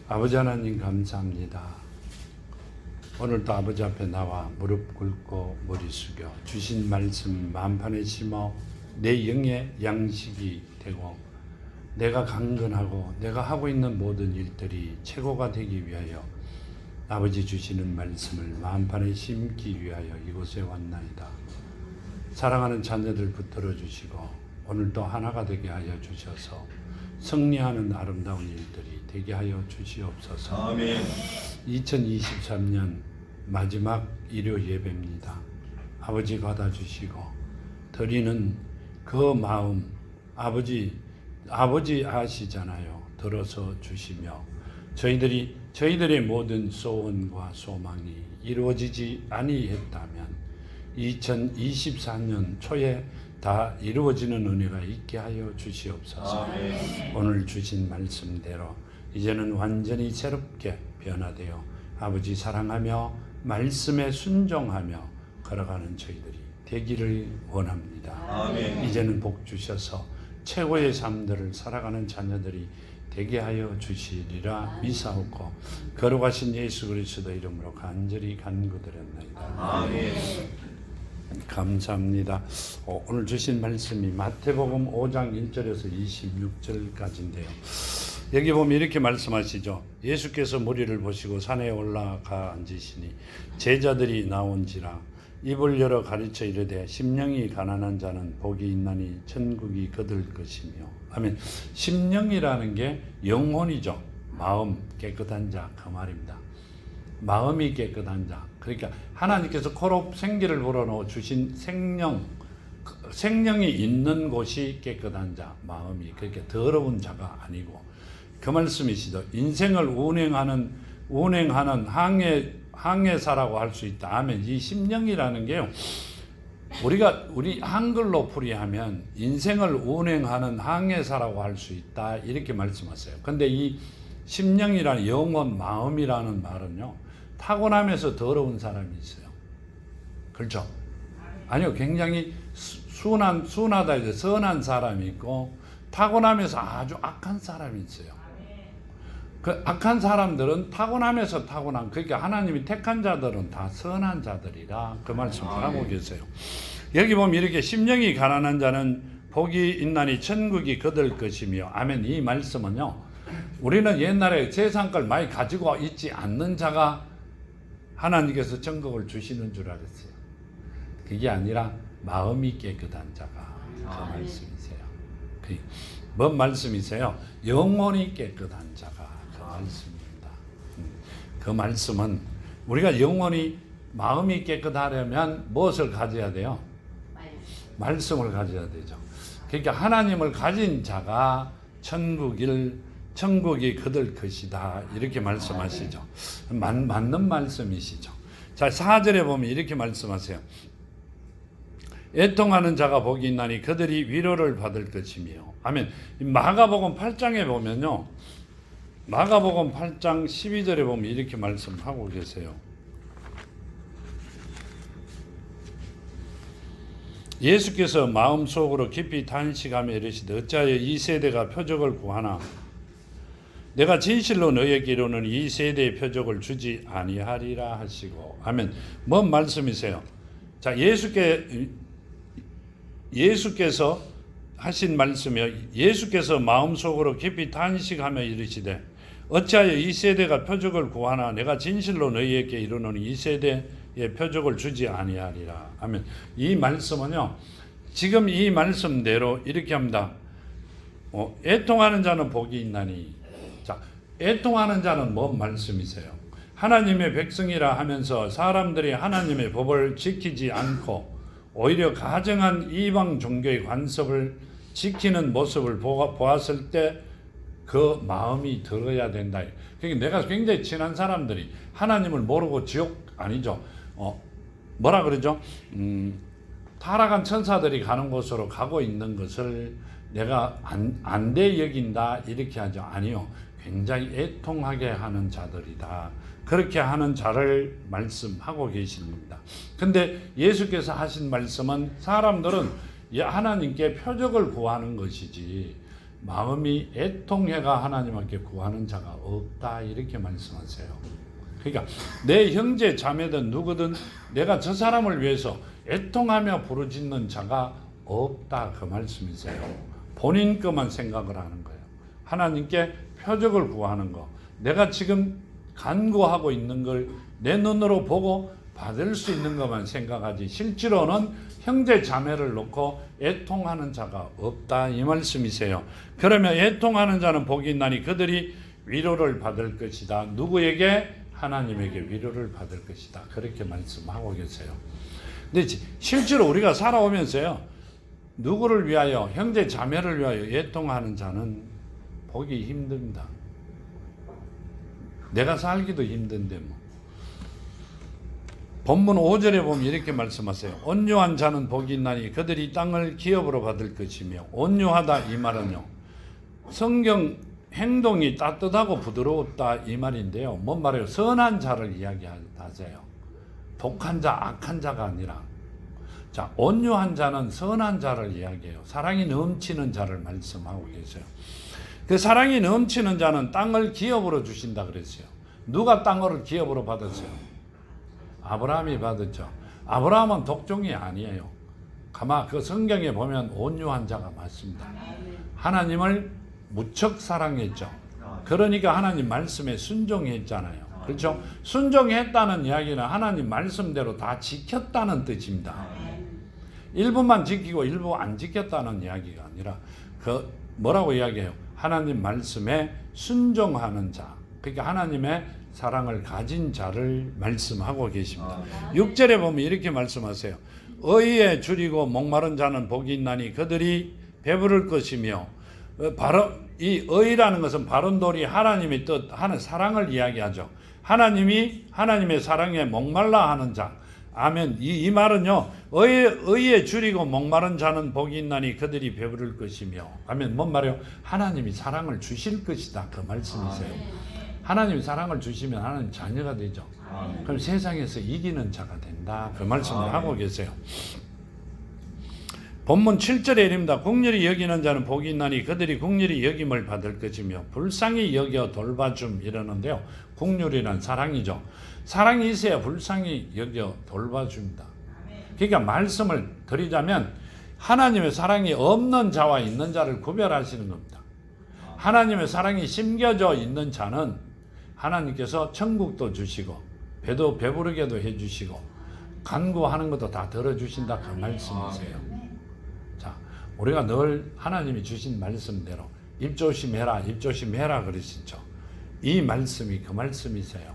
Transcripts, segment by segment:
아버지 하나님 감사합니다. 오늘도 아버지 앞에 나와 무릎 꿇고 머리 숙여 주신 말씀 만판에 심어 내 영의 양식이 되고 내가 강건하고 내가 하고 있는 모든 일들이 최고가 되기 위하여 아버지 주시는 말씀을 만판에 심기 위하여 이곳에 왔나이다. 사랑하는 자녀들 붙들어 주시고 오늘도 하나가 되게 하여 주셔서 승리하는 아름다운 일들이 되게 하여 주시옵소서. 아멘. 2023년 마지막 일요 예배입니다. 아버지 받아주시고 드리는 그 마음 아버지 아시잖아요. 들어서 주시며 저희들의 모든 소원과 소망이 이루어지지 아니했다면 2024년 초에 다 이루어지는 은혜가 있게 하여 주시옵소서. 아멘. 오늘 주신 말씀대로 이제는 완전히 새롭게 변화되어 아버지 사랑하며 말씀에 순종하며 걸어가는 저희들이 되기를 원합니다. 아멘. 이제는 복 주셔서 최고의 삶들을 살아가는 자녀들이 되게 하여 주시리라 미사옵고 거룩하신 예수 그리스도 이름으로 간절히 간구드렸나이다. 아멘. 감사합니다. 오늘 주신 말씀이 마태복음 5장 1절에서 26절까지인데요. 여기 보면 이렇게 말씀하시죠. 예수께서 무리를 보시고 산에 올라가 앉으시니 제자들이 나온지라 입을 열어 가르쳐 이르되 심령이 가난한 자는 복이 있나니 천국이 그들 것이며. 아멘. 심령이라는 게 영혼이죠. 마음 깨끗한 자 그 말입니다. 마음이 깨끗한 자. 그러니까 하나님께서 코로 생기를 불어넣어 주신 생명이 있는 곳이 깨끗한 자, 마음이. 그렇게 더러운 자가 아니고 그 말씀이시죠. 인생을 운행하는 항해사라고 할 수 있다. 아멘. 이 심령이라는 게요. 우리 한글로 풀이하면 인생을 운행하는 항해사라고 할 수 있다. 이렇게 말씀하세요. 근데 이 심령이라는 영혼, 마음이라는 말은요. 타고나면서 더러운 사람이 있어요. 그렇죠? 아니요. 굉장히 순하다 이제 선한 사람이 있고 타고나면서 아주 악한 사람이 있어요. 그 악한 사람들은 타고나면서 타고난, 그러니까 하나님이 택한 자들은 다 선한 자들이라 그 말씀을 하고 계세요. 여기 보면 이렇게 심령이 가난한 자는 복이 있나니 천국이 그들 것이며. 아멘. 이 말씀은요. 우리는 옛날에 세상 걸 많이 가지고 있지 않는 자가 하나님께서 천국을 주시는 줄 알았어요. 그게 아니라 마음이 깨끗한 자가 그 말씀이세요. 뭔 말씀이세요? 영혼이 깨끗한 자가 그 말씀입니다. 그 말씀은 우리가 영혼이 마음이 깨끗하려면 무엇을 가져야 돼요? 말씀을 가져야 되죠. 그러니까 하나님을 가진 자가 천국이 그들 것이다. 이렇게 말씀하시죠. 맞는 말씀이시죠. 자, 4절에 보면 이렇게 말씀하세요. 애통하는 자가 복이 있나니 그들이 위로를 받을 것이며. 아멘. 마가복음 8장에 보면요. 마가복음 8장 12절에 보면 이렇게 말씀하고 계세요. 예수께서 마음속으로 깊이 탄식하며 이르시되 어찌하여 이 세대가 표적을 구하나 내가 진실로 너희에게 이르노니 이 세대의 표적을 주지 아니하리라 하시고. 아멘. 뭔 말씀이세요? 자, 예수께서 하신 말씀이요. 예수께서 마음속으로 깊이 탄식하며 이르시되 어찌하여 이 세대가 표적을 구하나 내가 진실로 너희에게 이르노니 이 세대의 표적을 주지 아니하리라. 아멘. 이 말씀은요. 지금 이 말씀대로 이렇게 합니다. 애통하는 자는 복이 있나니. 자, 애통하는 자는 뭔 말씀이세요? 하나님의 백성이라 하면서 사람들이 하나님의 법을 지키지 않고 오히려 가증한 이방 종교의 관습을 지키는 모습을 보았을 때 그 마음이 들어야 된다. 그러니까 내가 굉장히 친한 사람들이 하나님을 모르고 지옥 아니죠. 뭐라 그러죠? 타락한 천사들이 가는 곳으로 가고 있는 것을 내가 안 돼 여긴다 이렇게 하죠. 아니요. 굉장히 애통하게 하는 자들이다. 그렇게 하는 자를 말씀하고 계십니다. 근데 예수께서 하신 말씀은 사람들은 하나님께 표적을 구하는 것이지 마음이 애통해가 하나님께 구하는 자가 없다 이렇게 말씀하세요. 그러니까 내 형제 자매든 누구든 내가 저 사람을 위해서 애통하며 부르짖는 자가 없다 그 말씀이세요. 본인 것만 생각을 하는 거예요. 하나님께 표적을 구하는 거, 내가 지금 간구하고 있는 걸 내 눈으로 보고 받을 수 있는 것만 생각하지 실제로는 형제 자매를 놓고 애통하는 자가 없다 이 말씀이세요. 그러면 애통하는 자는 복이 있나니 그들이 위로를 받을 것이다. 누구에게? 하나님에게 위로를 받을 것이다. 그렇게 말씀하고 계세요. 근데 실제로 우리가 살아오면서요, 누구를 위하여, 형제 자매를 위하여 애통하는 자는 보기 힘듭니다. 내가 살기도 힘든데 뭐. 본문 5절에 보면 이렇게 말씀하세요. 온유한 자는 복이 있나니 그들이 땅을 기업으로 받을 것이며, 온유하다 이 말은요, 성경 행동이 따뜻하고 부드러웠다 이 말인데요. 뭔 말이에요? 선한 자를 이야기하세요. 독한 자, 악한 자가 아니라. 자, 온유한 자는 선한 자를 이야기해요. 사랑이 넘치는 자를 말씀하고 계세요. 그 사랑이 넘치는 자는 땅을 기업으로 주신다 그랬어요. 누가 땅을 기업으로 받았어요? 아브라함이 받았죠. 아브라함은 독종이 아니에요. 가만 그 성경에 보면 온유한 자가 맞습니다. 하나님을 무척 사랑했죠. 그러니까 하나님 말씀에 순종했잖아요. 그렇죠? 순종했다는 이야기는 하나님 말씀대로 다 지켰다는 뜻입니다. 일부만 지키고 일부 안 지켰다는 이야기가 아니라 그 뭐라고 이야기해요? 하나님 말씀에 순종하는 자. 그러니까 하나님의 사랑을 가진 자를 말씀하고 계십니다. 6절에 보면 이렇게 말씀하세요. 의에 줄이고 목마른 자는 복이 있나니 그들이 배부를 것이며, 바로 이 의라는 것은 바른도리 하나님의 뜻, 하는 사랑을 이야기하죠. 하나님의 사랑에 목말라 하는 자. 아멘. 이 말은요, 의에 줄이고 목마른 자는 복이 있나니 그들이 배부를 것이며. 아멘. 뭔 말이에요? 하나님이 사랑을 주실 것이다. 그 말씀이세요. 하나님이 사랑을 주시면 하나님 자녀가 되죠. 그럼 세상에서 이기는 자가 된다. 그 말씀을 하고 계세요. 본문 7절에 이릅니다. 긍휼히 여기는 자는 복이 있나니 그들이 긍휼히 여김을 받을 것이며, 불쌍히 여겨 돌봐줌 이러는데요. 긍휼이란 사랑이죠. 사랑이 있어야 불쌍히 여겨 돌봐줍니다. 그러니까 말씀을 드리자면 하나님의 사랑이 없는 자와 있는 자를 구별하시는 겁니다. 하나님의 사랑이 심겨져 있는 자는 하나님께서 천국도 주시고 배도 배부르게도 해주시고 간구하는 것도 다 들어주신다 그 말씀이세요. 자, 우리가 늘 하나님이 주신 말씀대로 입조심해라 그러시죠. 이 말씀이 그 말씀이세요.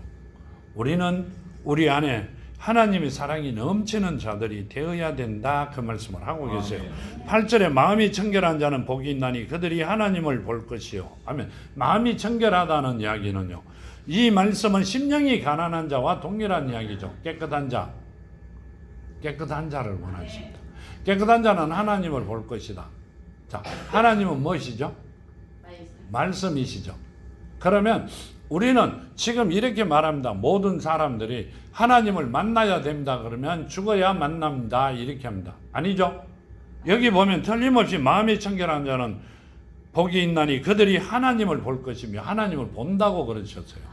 우리는 우리 안에 하나님의 사랑이 넘치는 자들이 되어야 된다 그 말씀을 하고 계세요. 8절에 마음이 청결한 자는 복이 있나니 그들이 하나님을 볼 것이요. 아멘. 마음이 청결하다는 이야기는요, 이 말씀은 심령이 가난한 자와 동일한 이야기죠. 깨끗한 자를 원하십니다. 깨끗한 자는 하나님을 볼 것이다. 자, 하나님은 무엇이죠? 말씀이시죠. 그러면 우리는 지금 이렇게 말합니다. 모든 사람들이 하나님을 만나야 됩니다. 그러면 죽어야 만납니다. 이렇게 합니다. 아니죠? 여기 보면 틀림없이 마음이 청결한 자는 복이 있나니 그들이 하나님을 볼 것이며, 하나님을 본다고 그러셨어요.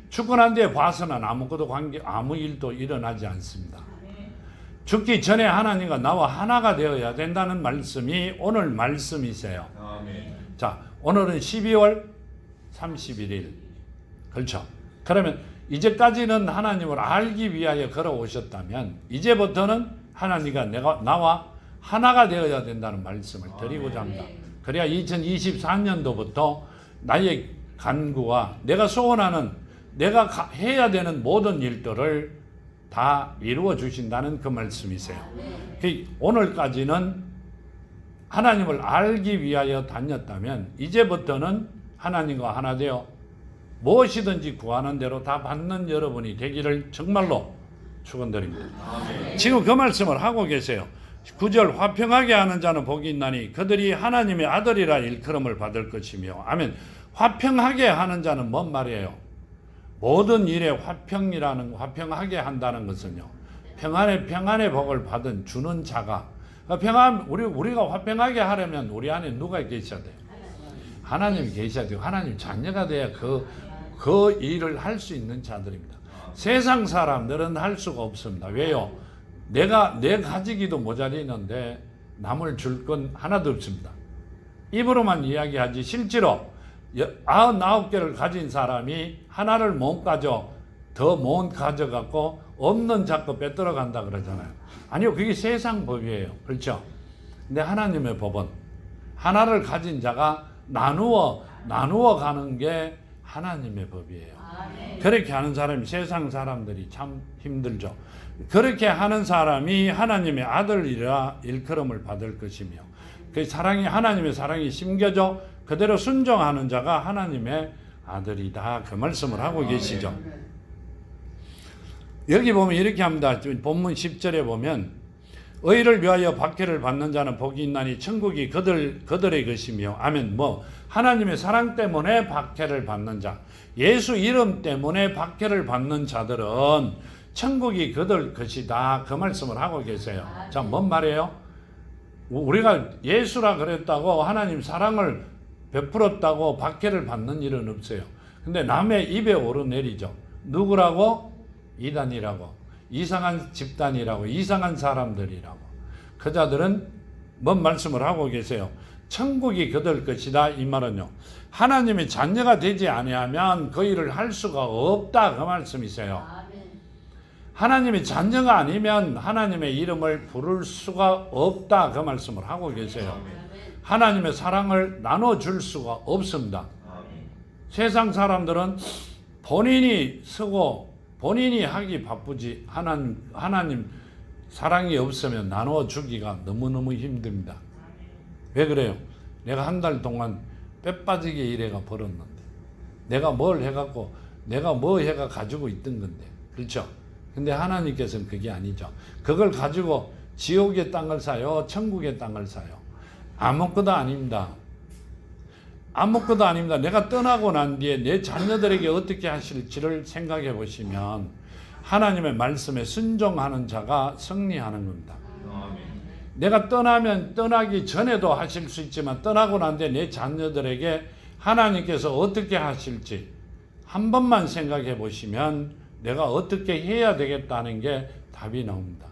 죽고 난 뒤에 봐서는 아무 일도 일어나지 않습니다. 죽기 전에 하나님과 나와 하나가 되어야 된다는 말씀이 오늘 말씀이세요. 자, 오늘은 12월 31일. 그렇죠? 그러면 이제까지는 하나님을 알기 위하여 걸어오셨다면 이제부터는 하나님과 나와 하나가 되어야 된다는 말씀을 드리고자 합니다. 그래야 2024년도부터 나의 간구와 내가 소원하는, 내가 해야 되는 모든 일들을 다 이루어 주신다는 그 말씀이세요. 오늘까지는 하나님을 알기 위하여 다녔다면 이제부터는 하나님과 하나 되어 무엇이든지 구하는 대로 다 받는 여러분이 되기를 정말로 축원드립니다. 지금 그 말씀을 하고 계세요. 9절 화평하게 하는 자는 복이 있나니 그들이 하나님의 아들이라 일컬음을 받을 것이며. 아멘. 화평하게 하는 자는 뭔 말이에요? 모든 일에 화평하게 한다는 것은요, 평안의 복을 주는 자가 우리가 화평하게 하려면 우리 안에 누가 계셔야 돼요? 하나님이 계셔야 돼요. 하나님 자녀가 돼야 그 일을 할 수 있는 자들입니다. 세상 사람들은 할 수가 없습니다. 왜요? 내 가지기도 모자리는데 남을 줄 건 하나도 없습니다. 입으로만 이야기하지 실제로 99개를 가진 사람이 하나를 못 가져 더 못 가져갖고 없는 자꾸 뺏들어 간다 그러잖아요. 아니요, 그게 세상 법이에요. 그렇죠? 근데 하나님의 법은 하나를 가진 자가 나누어 가는 게 하나님의 법이에요. 그렇게 하는 사람이 세상 사람들이 참 힘들죠. 그렇게 하는 사람이 하나님의 아들이라 일컬음을 받을 것이며 그 하나님의 사랑이 심겨져 그대로 순종하는 자가 하나님의 아들이다. 그 말씀을 하고 계시죠. 여기 보면 이렇게 합니다. 본문 10절에 보면 의를 위하여 박해를 받는 자는 복이 있나니 천국이 그들의 것이며 아멘. 하나님의 사랑 때문에 박해를 받는 자, 예수 이름 때문에 박해를 받는 자들은 천국이 그들 것이다. 그 말씀을 하고 계세요. 자, 뭔 말이에요? 우리가 예수라 그랬다고 하나님 사랑을 베풀었다고 박해를 받는 일은 없어요. 근데 남의 입에 오르내리죠. 누구라고? 이단이라고, 이상한 집단이라고, 이상한 사람들이라고. 그 자들은 뭔 말씀을 하고 계세요? 천국이 그들 것이다. 이 말은요, 하나님의 자녀가 되지 아니하면 그 일을 할 수가 없다. 그 말씀이세요. 하나님의 자녀가 아니면 하나님의 이름을 부를 수가 없다. 그 말씀을 하고 계세요. 하나님의 사랑을 나눠줄 수가 없습니다. 세상 사람들은 본인이 쓰고 본인이 하기 바쁘지 하나님 사랑이 없으면 나눠 주기가 너무너무 힘듭니다. 왜 그래요? 내가 한 달 동안 뼈 빠지게 일해가 벌었는데 내가 뭘 해갖고 내가 뭐 해가 가지고 있던 건데, 그렇죠? 근데 하나님께서는 그게 아니죠. 그걸 가지고 지옥의 땅을 사요? 천국의 땅을 사요? 아무것도 아닙니다. 아무것도 아닙니다. 내가 떠나고 난 뒤에 내 자녀들에게 어떻게 하실지를 생각해 보시면 하나님의 말씀에 순종하는 자가 승리하는 겁니다. 내가 떠나기 전에도 하실 수 있지만 떠나고 난 뒤에 내 자녀들에게 하나님께서 어떻게 하실지 한 번만 생각해 보시면 내가 어떻게 해야 되겠다는 게 답이 나옵니다.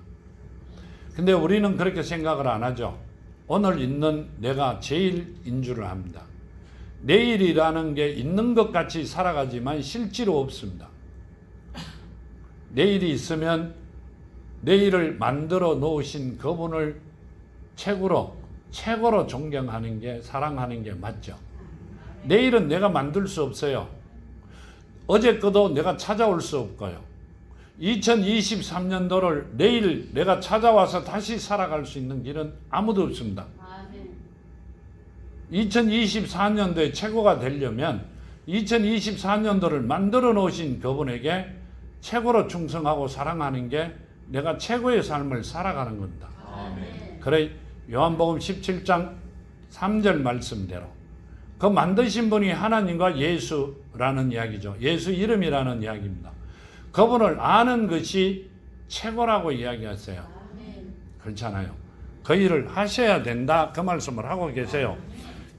근데 우리는 그렇게 생각을 안 하죠. 오늘 있는 내가 제일인 줄을 압니다. 내일이라는 게 있는 것 같이 살아가지만 실제로 없습니다. 내일이 있으면 내일을 만들어 놓으신 그분을 최고로 존경하는 게, 사랑하는 게 맞죠. 내일은 내가 만들 수 없어요. 어제 거도 내가 찾아올 수 없고요. 2023년도를 내일 내가 찾아와서 다시 살아갈 수 있는 길은 아무도 없습니다. 2024년도에 최고가 되려면 2024년도를 만들어 놓으신 그분에게 최고로 충성하고 사랑하는 게 내가 최고의 삶을 살아가는 겁니다. 그래 요한복음 17장 3절 말씀대로 그 만드신 분이 하나님과 예수라는 이야기죠. 예수 이름이라는 이야기입니다. 그분을 아는 것이 최고라고 이야기하세요. 그렇잖아요. 그 일을 하셔야 된다. 그 말씀을 하고 계세요.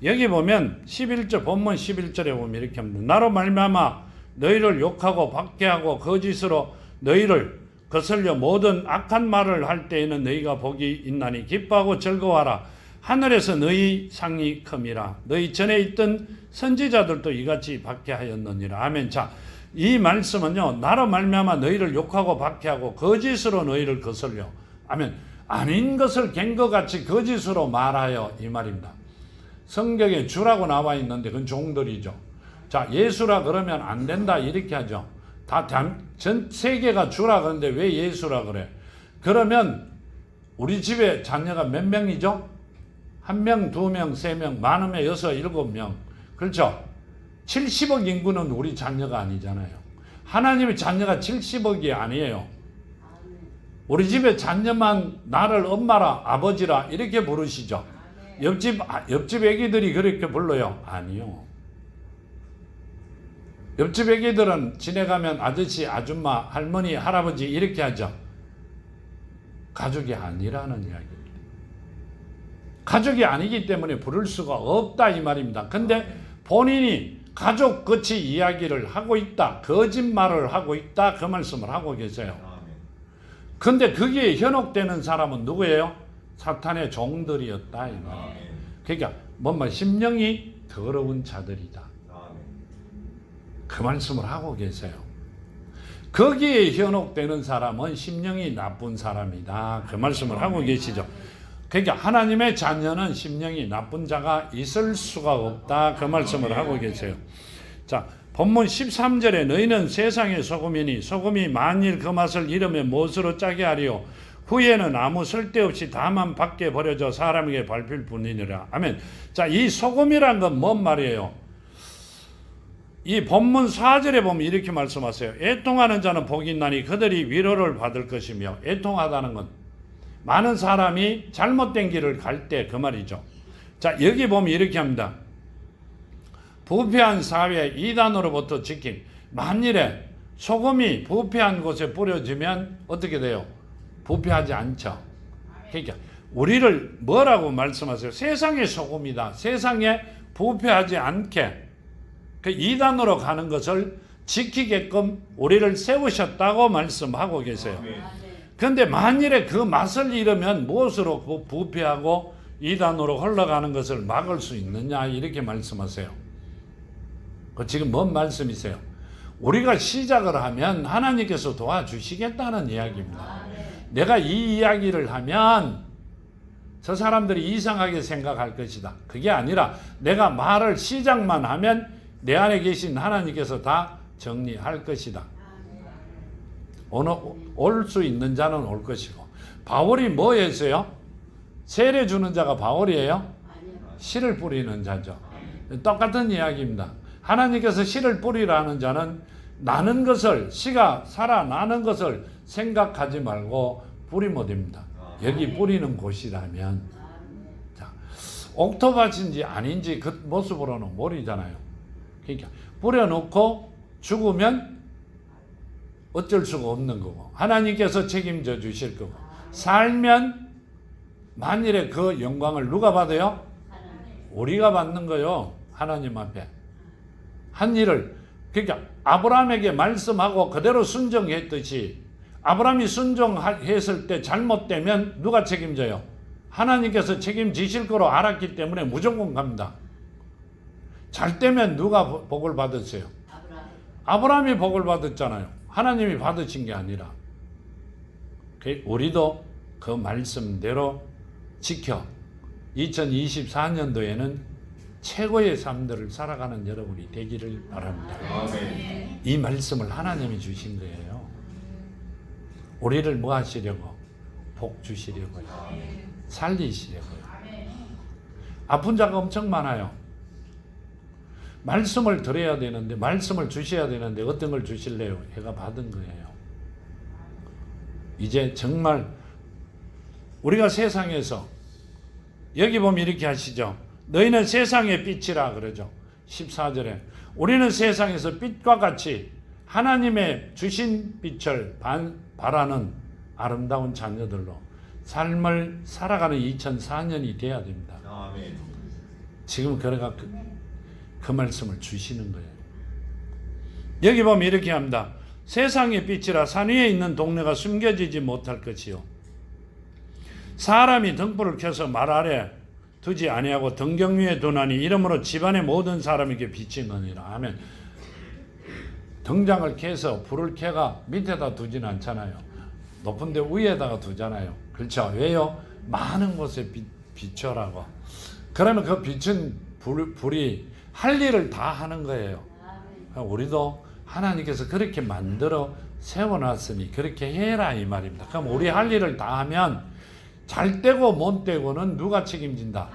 여기 보면 11절 본문 11절에 보면 이렇게 합니다. 나로 말미암아 너희를 욕하고 박해하고 거짓으로 너희를 거슬려 모든 악한 말을 할 때에는 너희가 복이 있나니 기뻐하고 즐거워하라. 하늘에서 너희 상이 큼이라. 너희 전에 있던 선지자들도 이같이 박해하였느니라. 아멘. 자, 이 말씀은요, 나로 말미암아 너희를 욕하고 박해하고 거짓으로 너희를 거슬려. 아멘. 아닌 것을 갠 것 같이 거짓으로 말하여, 이 말입니다. 성경에 주라고 나와 있는데 그건 종들이죠. 자, 예수라 그러면 안 된다 이렇게 하죠. 전 세계가 주라 그러는데 왜 예수라 그래? 그러면 우리 집에 자녀가 몇 명이죠? 1명, 2명, 3명, 많으면 6, 7명. 그렇죠? 70억 인구는 우리 자녀가 아니잖아요. 하나님의 자녀가 70억이 아니에요. 우리 집에 자녀만 나를 엄마라 아버지라 이렇게 부르시죠. 옆집 애기들이 그렇게 불러요? 아니요. 옆집 애기들은 지내가면 아저씨, 아줌마, 할머니, 할아버지 이렇게 하죠. 가족이 아니라는 이야기입니다. 가족이 아니기 때문에 부를 수가 없다 이 말입니다. 근데 본인이 가족같이 이야기를 하고 있다, 거짓말을 하고 있다, 그 말씀을 하고 계세요. 근데 거기에 현혹되는 사람은 누구예요? 사탄의 종들이었다 이 말이에요. 그러니까 뭔가 심령이 더러운 자들이다, 그 말씀을 하고 계세요. 거기에 현혹되는 사람은 심령이 나쁜 사람이다, 그 말씀을 하고 계시죠. 그러니까 하나님의 자녀는 심령이 나쁜 자가 있을 수가 없다, 그 말씀을 하고 계세요. 자, 본문 13절에 너희는 세상의 소금이니 소금이 만일 그 맛을 잃으면 무엇으로 짜게 하리요? 후에는 아무 쓸데없이 다만 밖에 버려져 사람에게 밟힐 뿐이니라. 아멘. 자, 이 소금이란 건 뭔 말이에요? 이 본문 4절에 보면 이렇게 말씀하세요. 애통하는 자는 복이 있나니 그들이 위로를 받을 것이며, 애통하다는 건 많은 사람이 잘못된 길을 갈 때 그 말이죠. 자, 여기 보면 이렇게 합니다. 부패한 사회 이단으로부터 지킴. 만일에 소금이 부패한 곳에 뿌려지면 어떻게 돼요? 부패하지 않죠. 그러니까 우리를 뭐라고 말씀하세요? 세상의 소금이다. 세상에 부패하지 않게 그 이단으로 가는 것을 지키게끔 우리를 세우셨다고 말씀하고 계세요. 그런데 만일에 그 맛을 잃으면 무엇으로 부패하고 이단으로 흘러가는 것을 막을 수 있느냐 이렇게 말씀하세요. 그 지금 뭔 말씀이세요? 우리가 시작을 하면 하나님께서 도와주시겠다는 이야기입니다. 내가 이 이야기를 하면 저 사람들이 이상하게 생각할 것이다. 그게 아니라 내가 말을 시작만 하면 내 안에 계신 하나님께서 다 정리할 것이다. 올 수 있는 자는 올 것이고. 바울이 뭐 했어요? 세례 주는 자가 바울이에요? 씨를 뿌리는 자죠. 똑같은 이야기입니다. 하나님께서 씨를 뿌리라는 자는 나는 것을, 씨가 살아나는 것을 생각하지 말고 뿌리면 됩니다. 여기 뿌리는 곳이라면. 자, 옥토밭인지 아닌지 그 모습으로는 모르잖아요. 그러니까 뿌려놓고 죽으면 어쩔 수가 없는 거고, 하나님께서 책임져 주실 거고, 살면 만일에 그 영광을 누가 받아요? 우리가 받는 거요. 하나님 앞에 한 일을. 그러니까 아브라함에게 말씀하고 그대로 순종했듯이 아브라함이 순종했을 때 잘못되면 누가 책임져요? 하나님께서 책임지실 거로 알았기 때문에 무조건 갑니다. 잘 되면 누가 복을 받았어요? 아브라함이 복을 받았잖아요. 하나님이 받으신 게 아니라. 우리도 그 말씀대로 지켜 2024년도에는 최고의 삶들을 살아가는 여러분이 되기를 바랍니다. 아멘. 이 말씀을 하나님이 주신 거예요. 우리를 뭐 하시려고? 복 주시려고요. 살리시려고요. 아픈 자가 엄청 많아요. 말씀을 드려야 되는데, 말씀을 주셔야 되는데 어떤 걸 주실래요? 해가 받은 거예요. 이제 정말 우리가 세상에서, 여기 보면 이렇게 하시죠. 너희는 세상의 빛이라 그러죠. 14절에 우리는 세상에서 빛과 같이 하나님의 주신 빛을 바라는 아름다운 자녀들로 삶을 살아가는 2004년이 돼야 됩니다. 아멘. 지금 그래가 그 말씀을 주시는 거예요. 여기 보면 이렇게 합니다. 세상의 빛이라 산 위에 있는 동네가 숨겨지지 못할 것이요, 사람이 등불을 켜서 말 아래 두지 아니하고 등경 위에 두나니 이러므로 집안의 모든 사람에게 빛이 나니라. 아멘. 등장을 켜서 불을 켜가 밑에다 두지는 않잖아요. 높은 데 위에다가 두잖아요. 그렇죠? 왜요? 많은 곳에 비춰라고. 그러면 그 빛은 불이 할 일을 다 하는 거예요. 우리도 하나님께서 그렇게 만들어 세워놨으니 그렇게 해라 이 말입니다. 그럼 우리 할 일을 다 하면 잘 되고 못 되고는 누가 책임진다?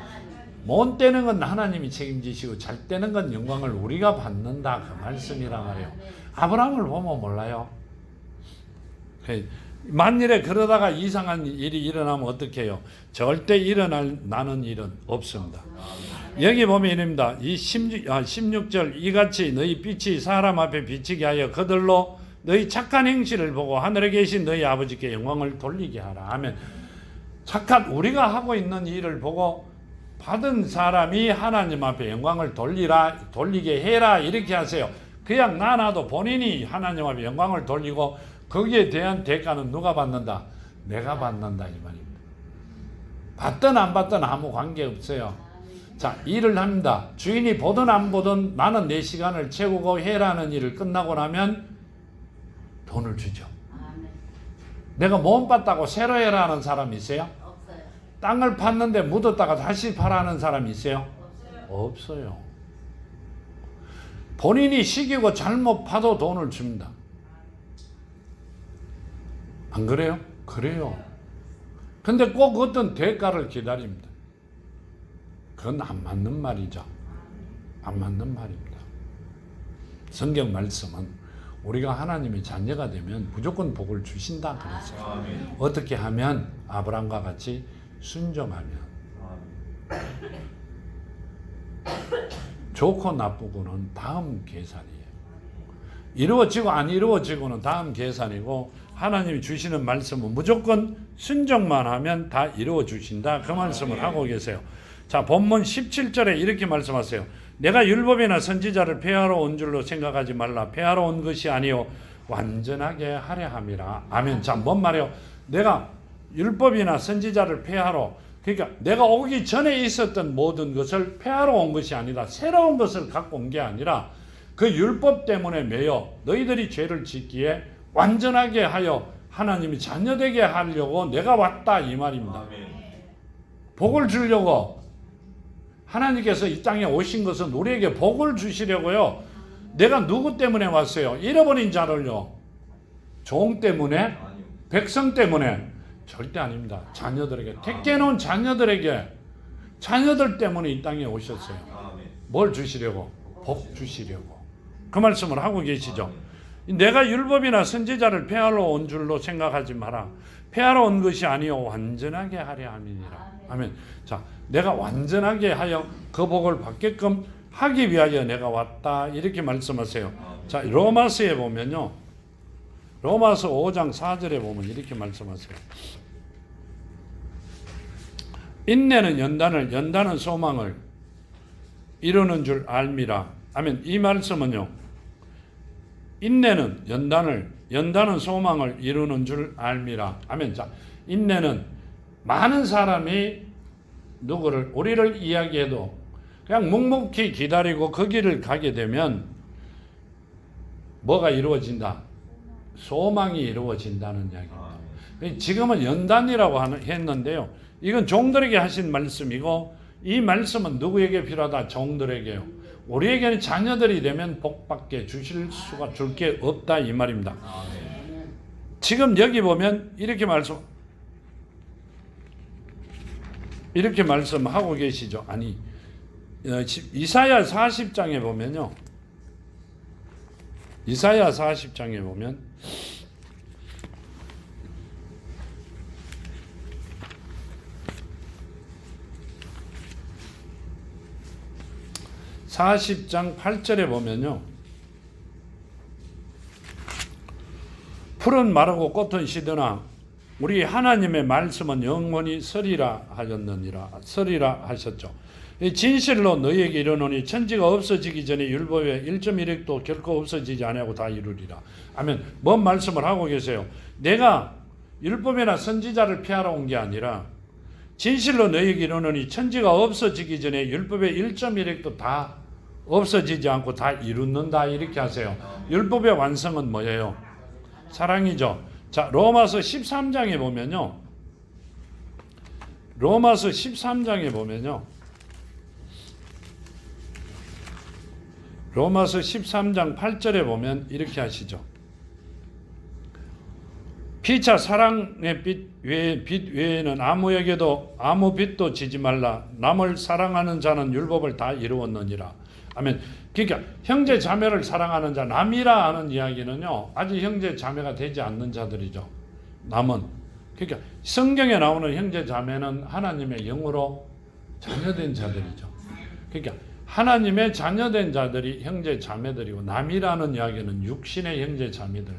못 되는 건 하나님이 책임지시고 잘 되는 건 영광을 우리가 받는다, 그 말씀이란 말이에요. 아브라함을 보면 몰라요. 만일에 그러다가 이상한 일이 일어나면 어떻게 해요? 절대 일어나는 일은 없습니다. 여기 보면 이릅니다. 이 16절 이같이 너희 빛이 사람 앞에 비치게 하여 그들로 너희 착한 행실을 보고 하늘에 계신 너희 아버지께 영광을 돌리게 하라. 아멘. 착한 우리가 하고 있는 일을 보고 받은 사람이 하나님 앞에 영광을 돌리게 해라 이렇게 하세요. 그냥 나놔도 본인이 하나님 앞에 영광을 돌리고 거기에 대한 대가는 누가 받는다? 내가 받는다 이 말입니다. 받든 안 받든 아무 관계 없어요. 자, 일을 합니다. 주인이 보든 안 보든 나는 내 시간을 채우고 해라는 일을 끝나고 나면 돈을 주죠. 내가 못 받다고 새로 해라 하는 사람 있어요? 없어요. 땅을 팠는데 묻었다가 다시 파라는 사람 있어요? 없어요. 본인이 시키고 잘못 파도 돈을 줍니다. 안 그래요? 그래요. 근데 꼭 어떤 대가를 기다립니다. 그건 안 맞는 말이죠. 안 맞는 말입니다. 성경 말씀은 우리가 하나님의 자녀가 되면 무조건 복을 주신다 그랬어요. 어떻게 하면? 아브라함과 같이 순종하면. 좋고 나쁘고는 다음 계산이에요. 이루어지고 안 이루어지고는 다음 계산이고, 하나님이 주시는 말씀은 무조건 순종만 하면 다 이루어 주신다 그 말씀을 하고 계세요. 자, 본문 17절에 이렇게 말씀하세요. 내가 율법이나 선지자를 폐하러 온 줄로 생각하지 말라. 폐하러 온 것이 아니요 완전하게 하려 함이라. 아멘. 자, 뭔 말이요? 내가 율법이나 선지자를 폐하러, 그러니까 내가 오기 전에 있었던 모든 것을 폐하러 온 것이 아니다. 새로운 것을 갖고 온 게 아니라 그 율법 때문에 매여 너희들이 죄를 짓기에 완전하게 하여 하나님이 자녀되게 하려고 내가 왔다 이 말입니다. 복을 주려고 하나님께서 이 땅에 오신 것은 우리에게 복을 주시려고요. 내가 누구 때문에 왔어요? 잃어버린 자를요. 종 때문에? 백성 때문에? 절대 아닙니다. 자녀들에게, 택해 놓은 자녀들에게, 자녀들 때문에 이 땅에 오셨어요. 뭘 주시려고? 복 주시려고. 그 말씀을 하고 계시죠. 내가 율법이나 선지자를 폐하러 온 줄로 생각하지 마라. 폐하러 온 것이 아니요 완전하게 하려 함이니라. 아멘. 자, 내가 완전하게 하여 그 복을 받게끔 하기 위하여 내가 왔다 이렇게 말씀하세요. 자, 로마서에 보면요, 로마서 5장 4절에 보면 이렇게 말씀하세요. 인내는 연단을, 연단은 소망을 이루는 줄 알미라. 아멘. 이 말씀은요, 인내는 연단을, 연단은 소망을 이루는 줄 알미라. 아멘. 자, 인내는 많은 사람이 누구를, 우리를 이야기해도 그냥 묵묵히 기다리고 그 길을 가게 되면 뭐가 이루어진다? 소망이 이루어진다는 이야기입니다. 지금은 연단이라고 했는데요, 이건 종들에게 하신 말씀이고, 이 말씀은 누구에게 필요하다? 종들에게요. 우리에게는 자녀들이 되면 복받게 주실 수가 줄 게 없다 이 말입니다. 지금 여기 보면 이렇게 말씀하고 계시죠. 아니, 이사야 40장에 보면요, 이사야 40장에 보면 40장 8절에 보면요, 풀은 마르고 꽃은 시드나 우리 하나님의 말씀은 영원히 서리라 하셨느니라. 서리라 하셨죠. 진실로 너희에게 이르노니 천지가 없어지기 전에 율법의 1.1획도 결코 없어지지 아니하고 다 이루리라. 아멘. 뭔 말씀을 하고 계세요? 내가 율법이나 선지자를 피하러 온 게 아니라 진실로 너희에게 이르노니 천지가 없어지기 전에 율법의 1.1획도 다 없어지지 않고 다 이루는다 이렇게 하세요. 율법의 완성은 뭐예요? 사랑이죠. 자, 로마서 13장에 보면요, 로마서 13장에 보면요, 로마서 13장 8절에 보면 이렇게 하시죠. 피차 사랑의 빛 외에는 아무에게도 아무 빛도 지지 말라. 남을 사랑하는 자는 율법을 다 이루었느니라. 아멘. 그러니까 형제 자매를 사랑하는 자, 남이라 하는 이야기는요, 아직 형제 자매가 되지 않는 자들이죠. 남은. 그러니까 성경에 나오는 형제 자매는 하나님의 영으로 자녀된 자들이죠. 그러니까 하나님의 자녀된 자들이 형제 자매들이고, 남이라는 이야기는 육신의 형제 자매들,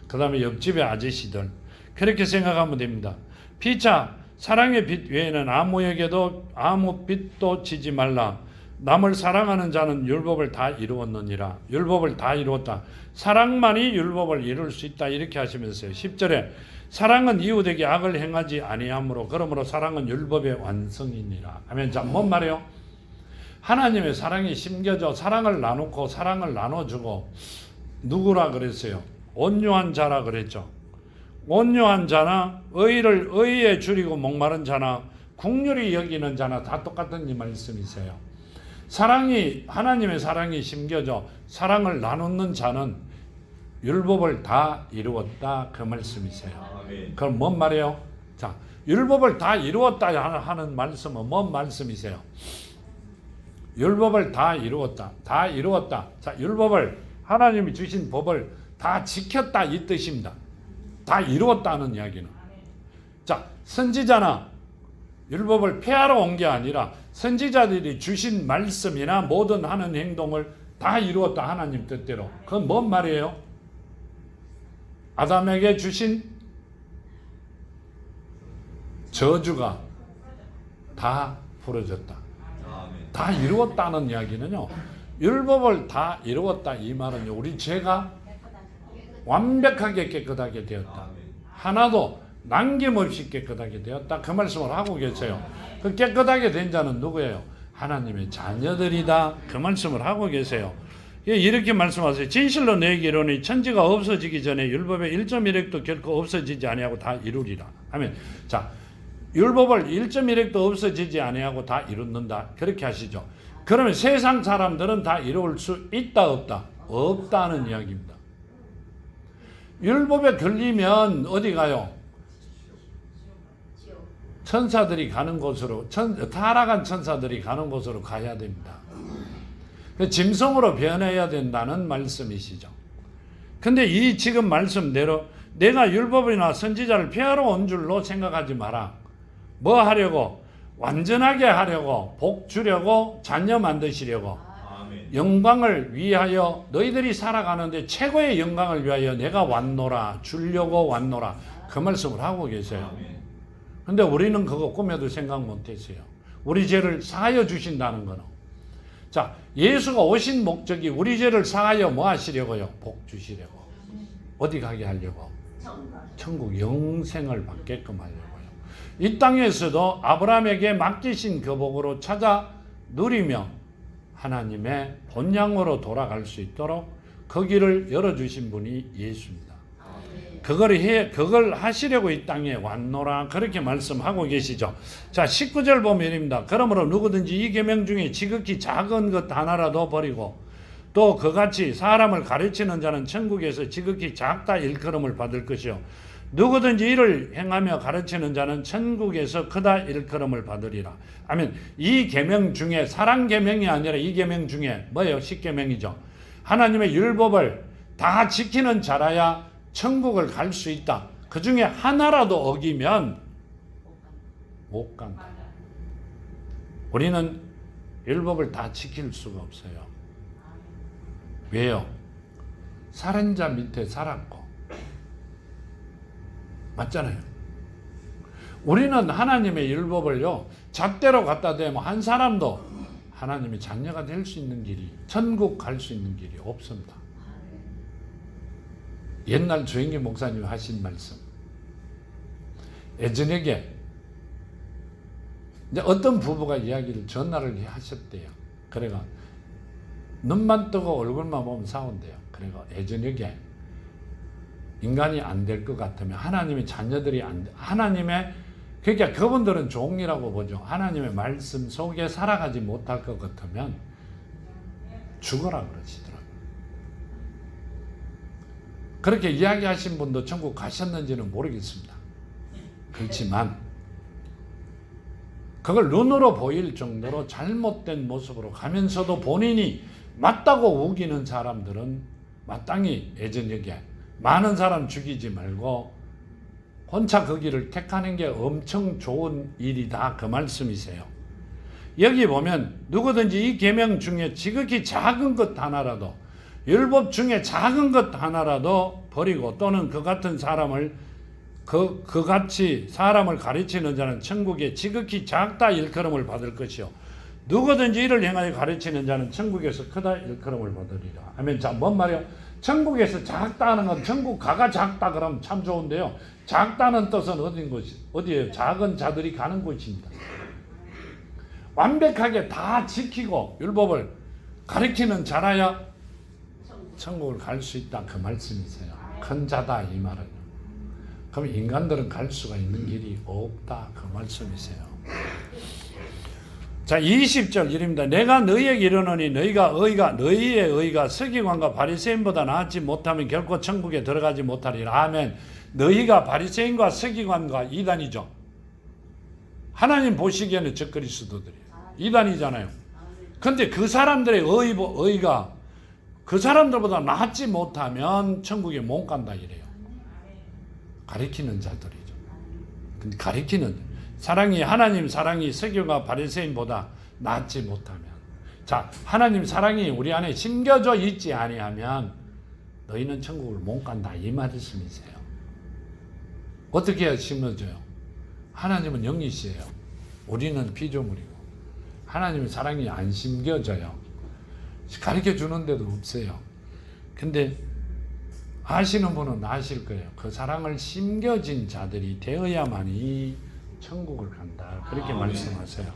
그 다음에 옆집의 아저씨들, 그렇게 생각하면 됩니다. 피차 사랑의 빛 외에는 아무에게도 아무 빛도 지지 말라. 남을 사랑하는 자는 율법을 다 이루었느니라. 율법을 다 이루었다. 사랑만이 율법을 이룰 수 있다. 이렇게 하시면서요. 10절에 사랑은 이웃에게 악을 행하지 아니하므로 그러므로 사랑은 율법의 완성이니라. 하면 자, 뭔 말이에요? 하나님의 사랑이 심겨져 사랑을 나누고 사랑을 나눠주고 누구라 그랬어요? 온유한 자라 그랬죠. 온유한 자나 의에 줄이고 목마른 자나 긍휼히 여기는 자나 다 똑같은 이 말씀이세요. 사랑이 하나님의 사랑이 심겨져 사랑을 나누는 자는 율법을 다 이루었다 그 말씀이세요. 그럼 뭔 말이에요? 자, 율법을 다 이루었다 하는 말씀은 뭔 말씀이세요? 율법을 다 이루었다. 다 이루었다. 자, 율법을 하나님이 주신 법을 다 지켰다 이 뜻입니다. 다 이루었다는 이야기는. 자, 선지자나 율법을 폐하러 온 게 아니라 선지자들이 주신 말씀이나 모든 하는 행동을 다 이루었다 하나님 뜻대로. 그건 뭔 말이에요? 아담에게 주신 저주가 다 풀어졌다. 다 이루었다는 이야기는요. 율법을 다 이루었다 이 말은요. 우리 죄가 완벽하게 깨끗하게 되었다. 하나도 남김없이 깨끗하게 되었다. 그 말씀을 하고 계세요. 그 깨끗하게 된 자는 누구예요? 하나님의 자녀들이다. 그 말씀을 하고 계세요. 이렇게 말씀하세요. 진실로 너에게 이르노니 천지가 없어지기 전에 율법의 1.1획도 결코 없어지지 아니하고 다 이루리라. 하면 자, 율법을 1.1획도 없어지지 아니하고 다 이룬다. 그렇게 하시죠. 그러면 세상 사람들은 다 이룰 수 있다 없다? 없다는 이야기입니다. 율법에 걸리면 어디 가요? 천사들이 가는 곳으로, 타락한 천사들이 가는 곳으로 가야 됩니다. 짐승으로 변해야 된다는 말씀이시죠. 근데 이 지금 말씀대로 내가 율법이나 선지자를 폐하러 온 줄로 생각하지 마라. 뭐 하려고? 완전하게 하려고, 복 주려고, 자녀 만드시려고, 영광을 위하여 너희들이 살아가는데 최고의 영광을 위하여 내가 왔노라, 주려고 왔노라. 그 말씀을 하고 계세요. 근데 우리는 그거 꿈에도 생각 못했어요. 우리 죄를 사하여 주신다는 거는. 자, 예수가 오신 목적이 우리 죄를 사하여 뭐 하시려고요? 복 주시려고. 어디 가게 하려고? 천국 영생을 받게끔 하려고요. 이 땅에서도 아브라함에게 맡기신 그 복으로 찾아 누리며 하나님의 본향으로 돌아갈 수 있도록 그 길을 열어주신 분이 예수입니다. 그걸 하시려고 이 땅에 왔노라 그렇게 말씀하고 계시죠. 자, 19절 보면입니다. 그러므로 누구든지 이 계명 중에 지극히 작은 것 하나라도 버리고 또 그같이 사람을 가르치는 자는 천국에서 지극히 작다 일컬음을 받을 것이요 누구든지 이를 행하며 가르치는 자는 천국에서 크다 일컬음을 받으리라. 아멘. 이 계명 중에 사랑 계명이 아니라 이 계명 중에 뭐예요? 10계명이죠. 하나님의 율법을 다 지키는 자라야 천국을 갈 수 있다. 그 중에 하나라도 어기면 못 간다. 우리는 율법을 다 지킬 수가 없어요. 왜요? 살인자 밑에 살았고 맞잖아요. 우리는 하나님의 율법을요 잣대로 갖다 대면 한 사람도 하나님의 자녀가 될 수 있는 길이 천국 갈 수 있는 길이 없습니다. 옛날 조영기 목사님 하신 말씀. 예전에 이제 어떤 부부가 이야기를 전화를 하셨대요. 그래가 눈만 뜨고 얼굴만 보면 싸운대요. 그래가 예전에 인간이 안 될 것 같으면 하나님의 자녀들이 안 돼. 하나님의 그러니까 그분들은 종이라고 보죠. 하나님의 말씀 속에 살아가지 못할 것 같으면 죽어라 그러시더라고요. 그렇게 이야기하신 분도 천국 가셨는지는 모르겠습니다. 그렇지만 그걸 눈으로 보일 정도로 잘못된 모습으로 가면서도 본인이 맞다고 우기는 사람들은 마땅히 예전에 많은 사람 죽이지 말고 혼자 그 길을 택하는 게 엄청 좋은 일이다 그 말씀이세요. 여기 보면 누구든지 이 계명 중에 지극히 작은 것 하나라도 율법 중에 작은 것 하나라도 버리고 또는 그 같은 사람을 그같이 사람을 가르치는 자는 천국에 지극히 작다 일컬음을 받을 것이요 누구든지 이를 행하여 가르치는 자는 천국에서 크다 일컬음을 받으리라. 아멘. 자, 뭔 말이요? 천국에서 작다는 건 천국 가가 작다 그러면 참 좋은데요. 작다는 뜻은 어디예요? 작은 자들이 가는 곳입니다. 완벽하게 다 지키고 율법을 가르치는 자라야 천국을 갈 수 있다 그 말씀이세요. 큰 자다 이 말은. 그럼 인간들은 갈 수가 있는 길이 없다 그 말씀이세요. 자, 20절 이릅니다. 내가 너희에게 이르노니 너희의 의가 서기관과 바리새인보다 나았지 못하면 결코 천국에 들어가지 못하리라. 아멘. 너희가 바리새인과 서기관과 이단이죠. 하나님 보시기에는 적그리스도들이에요. 이단이잖아요. 근데 그 사람들의 의가 그 사람들보다 낫지 못하면 천국에 못 간다 이래요. 가리키는 자들이죠. 근데 가리키는 하나님 사랑이 서기관과 바리새인보다 낫지 못하면, 자, 하나님 사랑이 우리 안에 심겨져 있지 아니하면 너희는 천국을 못 간다 이 말씀이세요. 어떻게 해야 심어져요? 하나님은 영이시에요. 우리는 피조물이고 하나님의 사랑이 안 심겨져요. 가르쳐 주는 데도 없어요. 근데 아시는 분은 아실 거예요. 그 사랑을 심겨진 자들이 되어야만이 천국을 간다. 그렇게 말씀하세요.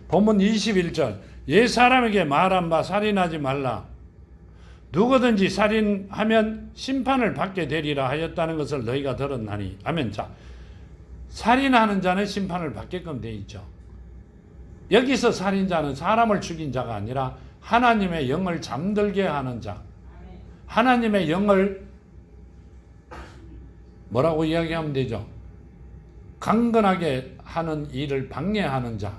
본문 21절 옛 사람에게 말한 바 살인하지 말라. 누구든지 살인하면 심판을 받게 되리라 하였다는 것을 너희가 들었나니. 아멘. 자, 살인하는 자는 심판을 받게끔 돼 있죠. 여기서 살인자는 사람을 죽인 자가 아니라 하나님의 영을 잠들게 하는 자. 하나님의 영을 뭐라고 이야기하면 되죠? 강건하게 하는 일을 방해하는 자.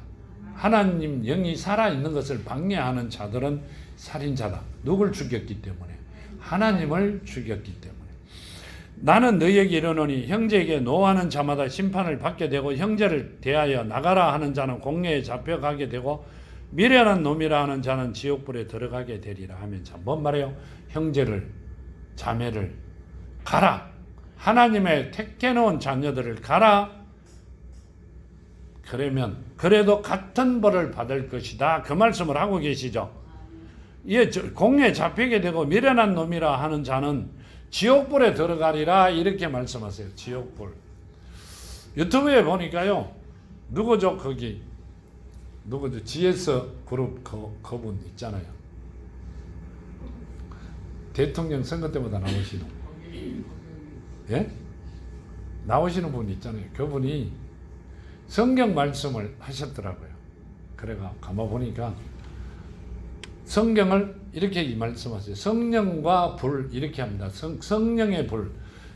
하나님 영이 살아있는 것을 방해하는 자들은 살인자다. 누굴 죽였기 때문에? 하나님을 죽였기 때문에. 나는 너희에게 이르노니 형제에게 노하는 자마다 심판을 받게 되고 형제를 대하여 나가라 하는 자는 공회에 잡혀가게 되고 미련한 놈이라 하는 자는 지옥불에 들어가게 되리라 하면, 자, 뭔 말이에요? 형제를, 자매를 가라. 하나님의 택해놓은 자녀들을 가라. 그러면 그래도 같은 벌을 받을 것이다. 그 말씀을 하고 계시죠. 예, 공회에 잡히게 되고 미련한 놈이라 하는 자는 지옥불에 들어가리라 이렇게 말씀하세요. 지옥불. 유튜브에 보니까요. 누구죠? GS 그룹 그분 있잖아요. 대통령 선거 때마다 나오시는. 예? 나오시는 분 있잖아요. 그분이 성경 말씀을 하셨더라고요. 그래가 가만 보니까 성경을 이렇게 말씀하세요. 성령과 불 이렇게 합니다. 성령의 불.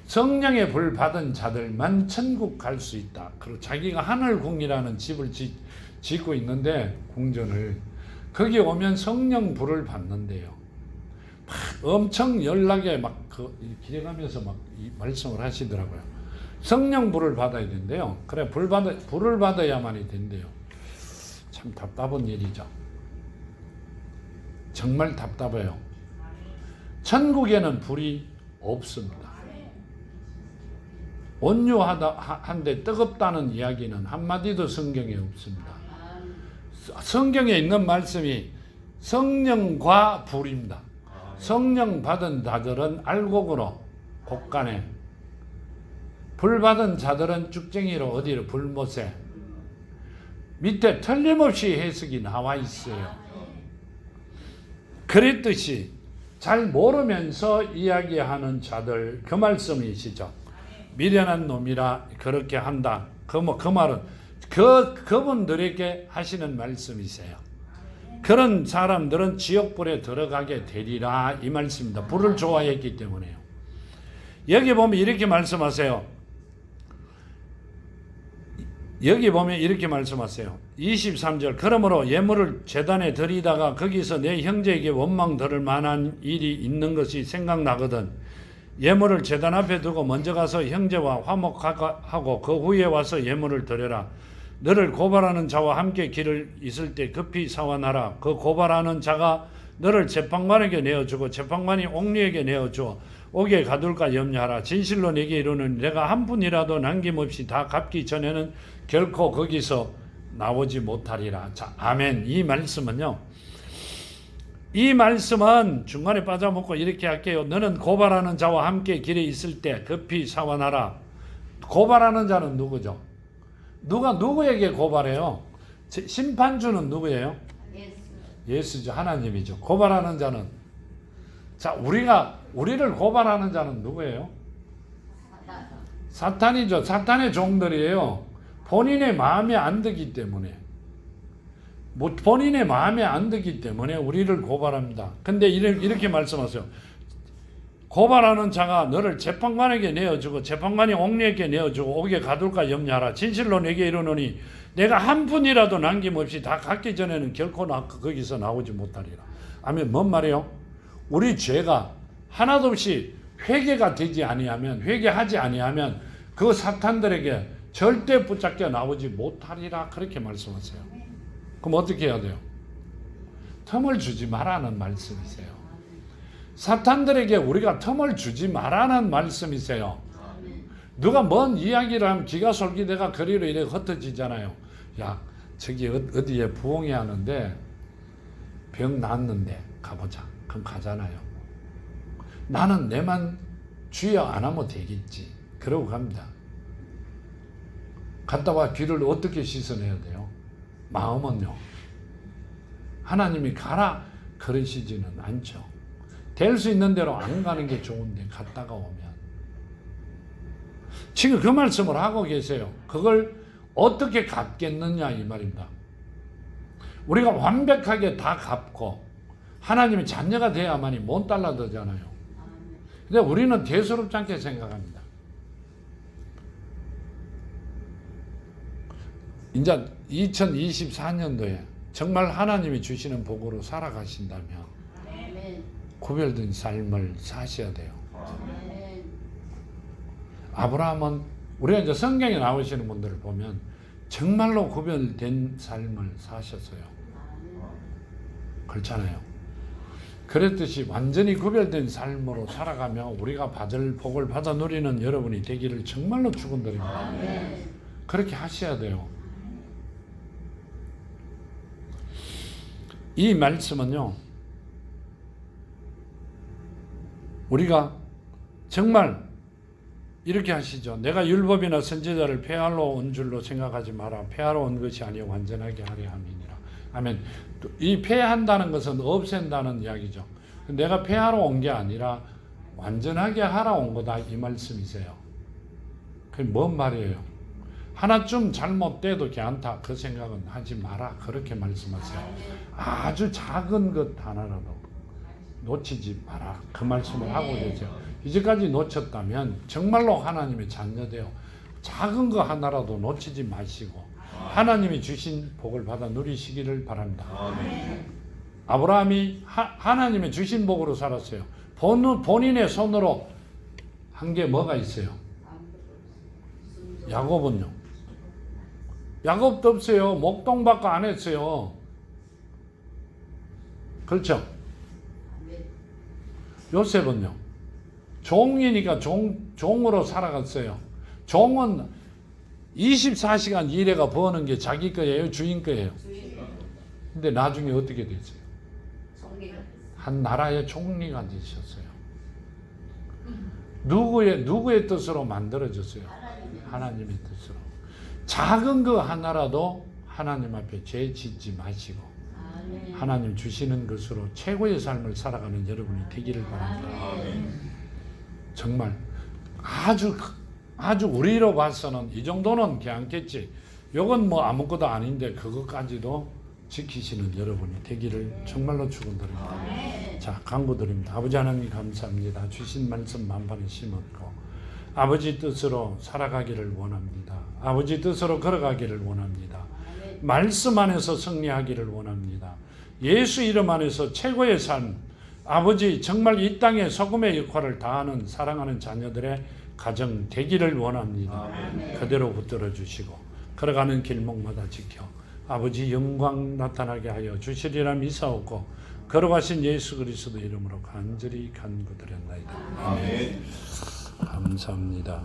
성령의 불 받은 자들만 천국 갈 수 있다. 그리고 자기가 하늘궁이라는 집을 짓고 있는데 궁전을 거기 오면 성령 불을 받는데요. 막 엄청 연락에 기대가면서 막 이 말씀을 하시더라고요. 성령 불을 받아야 된대요. 그래 불을 받아야만이 된대요. 참 답답한 일이죠. 정말 답답해요. 천국에는 불이 없습니다. 온유한데 뜨겁다는 이야기는 한마디도 성경에 없습니다. 성경에 있는 말씀이 성령과 불입니다. 성령 받은 자들은 알곡으로 곡간에, 불 받은 자들은 쭉쟁이로 어디로 불못에. 밑에 틀림없이 해석이 나와 있어요. 그랬듯이 잘 모르면서 이야기하는 자들, 그 말씀이시죠. 미련한 놈이라 그렇게 한다. 그 말은 그분들에게 하시는 말씀이세요. 그런 사람들은 지옥불에 들어가게 되리라 이 말씀입니다. 불을 좋아했기 때문에요. 여기 보면 이렇게 말씀하세요. 23절 그러므로 예물을 제단에 드리다가 거기서 내 형제에게 원망 들을 만한 일이 있는 것이 생각나거든 예물을 제단 앞에 두고 먼저 가서 형제와 화목하고 그 후에 와서 예물을 드려라. 너를 고발하는 자와 함께 길을 있을 때 급히 사완하라. 그 고발하는 자가 너를 재판관에게 내어주고 재판관이 옥리에게 내어주어 옥에 가둘까 염려하라. 진실로 내게 이르노니 내가 한 푼이라도 남김없이 다 갚기 전에는 결코 거기서 나오지 못하리라. 자, 아멘. 이 말씀은 중간에 빠져먹고 이렇게 할게요. 너는 고발하는 자와 함께 길에 있을 때 급히 사완하라. 고발하는 자는 누구죠? 누가 누구에게 고발해요? 심판주는 누구예요? 예수죠. 하나님이죠. 고발하는 자는, 자, 우리를 고발하는 자는 누구예요? 사탄이죠. 사탄의 종들이에요. 본인의 마음에 안 들기 때문에, 본인의 마음에 안 들기 때문에 우리를 고발합니다. 근데 이렇게 말씀하세요. 고발하는 자가 너를 재판관에게 내어주고 재판관이 옥리에게 내어주고 옥에 가둘까 염려하라. 진실로 내게 이르노니 내가 한 푼이라도 남김없이 다 갚기 전에는 결코 거기서 나오지 못하리라. 아멘. 뭔 말이에요? 우리 죄가 하나도 없이 회개하지 아니하면 그 사탄들에게 절대 붙잡혀 나오지 못하리라. 그렇게 말씀하세요. 그럼 어떻게 해야 돼요? 틈을 주지 말라는 말씀이세요. 사탄들에게 우리가 틈을 주지 말라는 말씀이세요. 누가 뭔 이야기를 하면 기가 솔깃해가 거리로 이렇게 흩어지잖아요. 야, 저기 어디에 부흥회 하는데 병 낫는데 가보자. 그럼 가잖아요. 나는 내만 주여 안 하면 되겠지. 그러고 갑니다. 갔다 와 귀를 어떻게 씻어내야 돼요? 마음은요. 하나님이 가라 그러시지는 않죠. 될 수 있는 대로 안 가는 게 좋은데 갔다가 오면. 지금 그 말씀을 하고 계세요. 그걸 어떻게 갚겠느냐 이 말입니다. 우리가 완벽하게 다 갚고 하나님의 자녀가 돼야만이 못 달라들잖아요. 근데 우리는 대수롭지 않게 생각합니다. 이제 2024년도에 정말 하나님이 주시는 복으로 살아가신다면 구별된 삶을 사셔야 돼요. 아브라함은 우리가 이제 성경에 나오시는 분들을 보면 정말로 구별된 삶을 사셨어요. 그렇잖아요. 그랬듯이 완전히 구별된 삶으로 살아가며 우리가 받을 복을 받아 누리는 여러분이 되기를 정말로 축원드립니다. 그렇게 하셔야 돼요. 이 말씀은요, 우리가 정말 이렇게 하시죠. 내가 율법이나 선지자를 폐하러 온 줄로 생각하지 마라. 폐하러 온 것이 아니요 완전하게 하려 함이니라. 아멘. 이 폐한다는 것은 없앤다는 이야기죠. 내가 폐하러 온 게 아니라 완전하게 하러 온 거다 이 말씀이세요. 그게 뭔 말이에요? 하나쯤 잘못돼도 괜찮다 그 생각은 하지 마라 그렇게 말씀하세요. 아주 작은 것 하나라도 놓치지 마라 그 말씀을 하고 계세요. 이제까지 놓쳤다면 정말로 하나님의 자녀되어 작은 거 하나라도 놓치지 마시고 하나님이 주신 복을 받아 누리시기를 바랍니다. 아브라함이 하나님의 주신 복으로 살았어요. 본인의 손으로 한 게 뭐가 있어요? 야곱은요? 야곱도 없어요. 목동밖에 안 했어요. 그렇죠? 요셉은요? 종이니까 종으로 살아갔어요. 종은 24시간 일해가 버는 게 자기 거예요? 주인 거예요? 근데 나중에 어떻게 됐어요? 한 나라의 총리가 되셨어요. 누구의 뜻으로 만들어졌어요? 하나님의 뜻으로. 작은 거 하나라도 하나님 앞에 죄 짓지 마시고 하나님 주시는 것으로 최고의 삶을 살아가는 여러분이 되기를 바랍니다. 정말 아주 우리로 봐서는 이 정도는 괜찮겠지. 이건 뭐 아무것도 아닌데 그것까지도 지키시는 여러분이 되기를 정말로 축원드립니다. 자, 간구드립니다. 아버지 하나님 감사합니다. 주신 말씀 만반에 심었고 아버지 뜻으로 살아가기를 원합니다. 아버지 뜻으로 걸어가기를 원합니다. 말씀 안에서 승리하기를 원합니다. 예수 이름 안에서 최고의 삶, 아버지 정말 이 땅에 소금의 역할을 다하는 사랑하는 자녀들의 가정 되기를 원합니다. 그대로 붙들어 주시고 걸어가는 길목마다 지켜 아버지 영광 나타나게 하여 주시리라 미사오고 걸어가신 예수 그리스도 이름으로 간절히 간구드렸나이다. 아멘. 감사합니다.